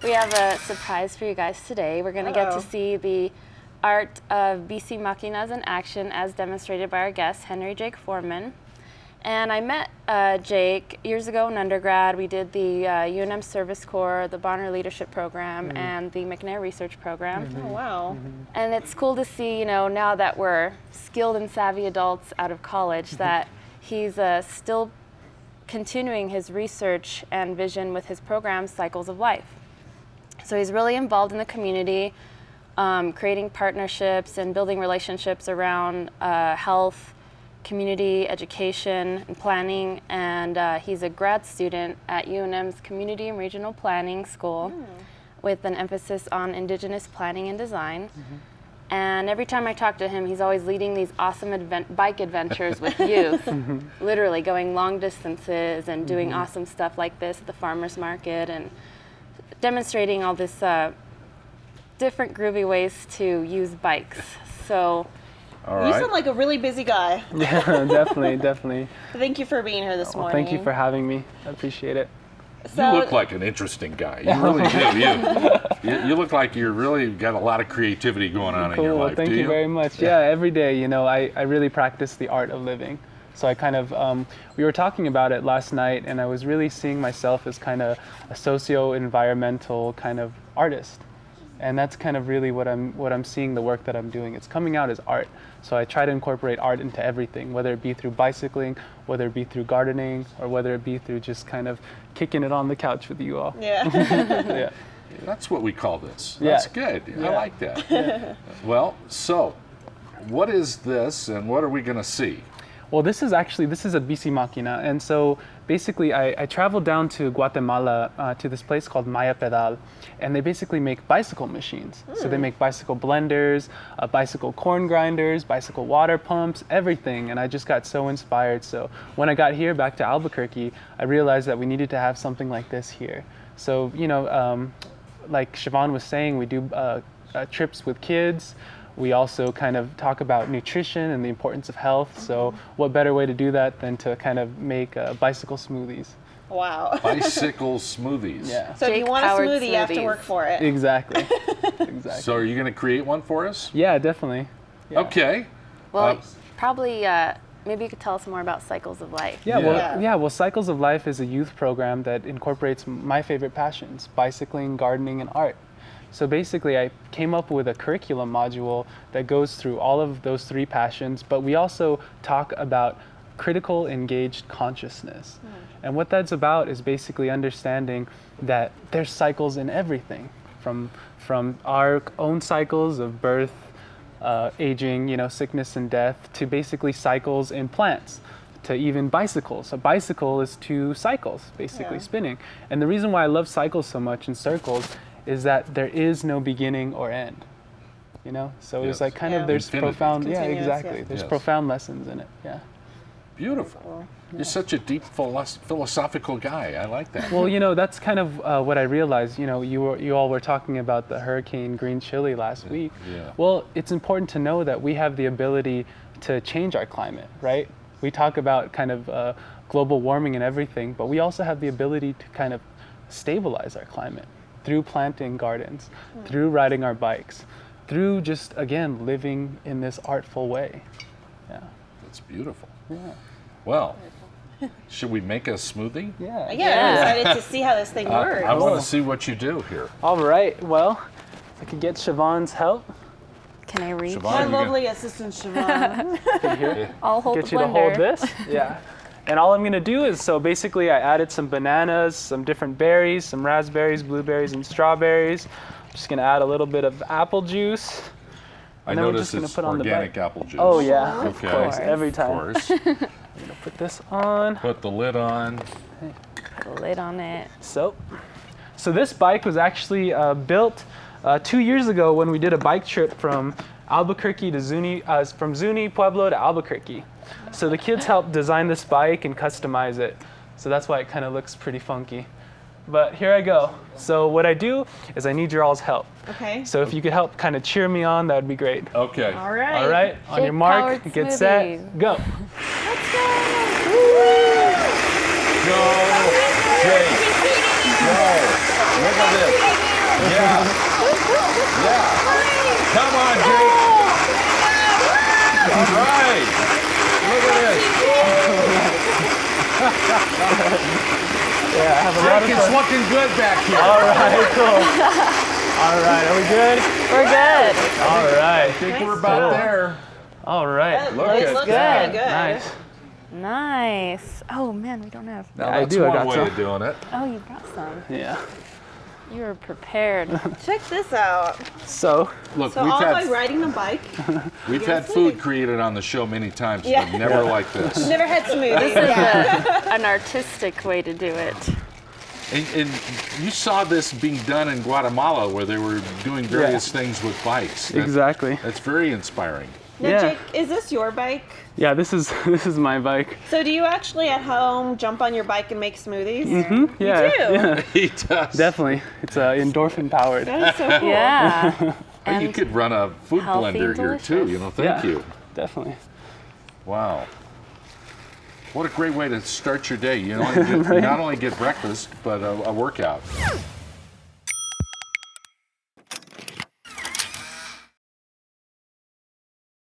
We have a surprise for you guys today. We're going to get to see the art of BC Machinas in action as demonstrated by our guest, Henry Jake Foreman. And I met Jake years ago in undergrad. We did the UNM Service Corps, the Bonner Leadership Program, and the McNair Research Program. Oh, wow. And it's cool to see, you know, now that we're skilled and savvy adults out of college, that he's still continuing his research and vision with his program, Cycles of Life. So he's really involved in the community, creating partnerships and building relationships around health, community education and planning, and he's a grad student at UNM's Community and Regional Planning School with an emphasis on Indigenous planning and design. And every time I talk to him, he's always leading these awesome bike adventures with youth, literally going long distances and doing awesome stuff like this at the farmer's market and demonstrating all this different groovy ways to use bikes. So. All right. You sound like a really busy guy. Yeah, definitely. Thank you for being here this morning. Thank you for having me. I appreciate it. So, you look like an interesting guy. You really do. You look like you're really got a lot of creativity going on in your life. Thank you very much. Yeah, every day, you know, I really practice the art of living. So I kind of, we were talking about it last night, and I was really seeing myself as kind of a socio-environmental kind of artist. And that's kind of really what I'm seeing the work that I'm doing. It's coming out as art. So I try to incorporate art into everything, whether it be through bicycling, whether it be through gardening, or whether it be through just kind of kicking it on the couch with you all. Yeah. Yeah. That's what we call this. That's good. Yeah. I like that. Well, so what is this and what are we going to see? Well, this is a BC Machina, and so basically I traveled down to Guatemala to this place called Maya Pedal, and they basically make bicycle machines. So they make bicycle blenders, bicycle corn grinders, bicycle water pumps, everything, and I just got so inspired. So when I got here back to Albuquerque, I realized that we needed to have something like this here. So, you know, like Shavone was saying, we do trips with kids. We also kind of talk about nutrition and the importance of health. So what better way to do that than to kind of make bicycle smoothies? Wow. Bicycle smoothies. Yeah. So if you want a smoothie, you have to work for it. Exactly. Exactly. So are you going to create one for us? Yeah, definitely. Yeah. Okay. Well, probably, maybe you could tell us more about Cycles of Life. Well, Cycles of Life is a youth program that incorporates my favorite passions, bicycling, gardening, and art. So basically, I came up with a curriculum module that goes through all of those three passions, but we also talk about critical engaged consciousness. And what that's about is basically understanding that there's cycles in everything, from our own cycles of birth, aging, you know, sickness and death, to basically cycles in plants, to even bicycles. A bicycle is two cycles, basically spinning. And the reason why I love cycles so much in circles is that there is no beginning or end, you know? So it's like kind of, there's Infinity. profound, Continuous, there's profound lessons in it, Beautiful. You're such a deep philosophical guy. I like that. Well, you know, that's kind of what I realized. You know, you all were talking about the Hurricane Green Chili last week. Yeah. Well, it's important to know that we have the ability to change our climate, right? We talk about kind of global warming and everything, but we also have the ability to kind of stabilize our climate through planting gardens, through riding our bikes, through just, again, living in this artful way. Yeah. That's beautiful. Yeah. Well, should we make a smoothie? Yeah. I'm excited to see how this thing works. I want to see what you do here. All right. Well, if I could get Siobhan's help. Can I reach? Siobhan, My lovely assistant, Shavone. I'll hold Get the you to blender. hold this. Yeah. And all I'm going to do is, so basically I added some bananas, some different berries, some raspberries, blueberries, and strawberries. I'm just going to add a little bit of apple juice. I And then we're noticed just gonna it's put on the organic bite. apple juice. Oh yeah, Okay. of course, every time. Of course. I'm going to put this on. Put the lid on. Put a lid on it. So this bike was actually built 2 years ago when we did a bike trip from Albuquerque to Zuni, from Zuni Pueblo to Albuquerque. So the kids helped design this bike and customize it. So that's why it kind of looks pretty funky. But here I go. So what I do is I need your all's help. Okay. So if you could help kind of cheer me on, that would be great. Okay. All right. All right, on your mark, Jake-powered get smoothie. set, go. Go, Jake. Go. Look at this. Yeah. Yeah. Come on, Jake. All right. Look at this. Yeah, I have a lot of Jake is fun. looking good back here. All right, cool. All right, are we good? We're good. All right. I think we're about there. All right. Look It at looks that. pretty good. Nice. Nice. Oh man, we don't have. Now I that's do, I one got way some. of doing it. Oh, you brought some. Yeah. You were prepared. Check this out. So, Look, So we've all by had riding the bike, food created on the show many times, Yeah. but never like this. never had smoothies. This is an artistic way to do it. And you saw this being done in Guatemala, where they were doing various things with bikes. exactly. That's very inspiring. Now, Yeah. Jake, is this your bike? Yeah, this is my bike. So do you actually at home jump on your bike and make smoothies? Yeah. do? Yeah. He does. Definitely. It's endorphin powered. That is so cool. Yeah. Well, you And could run a food healthy blender and here too. You delicious. know, thank you. Definitely. Wow. What a great way to start your day. You know, you not only get breakfast, but a workout.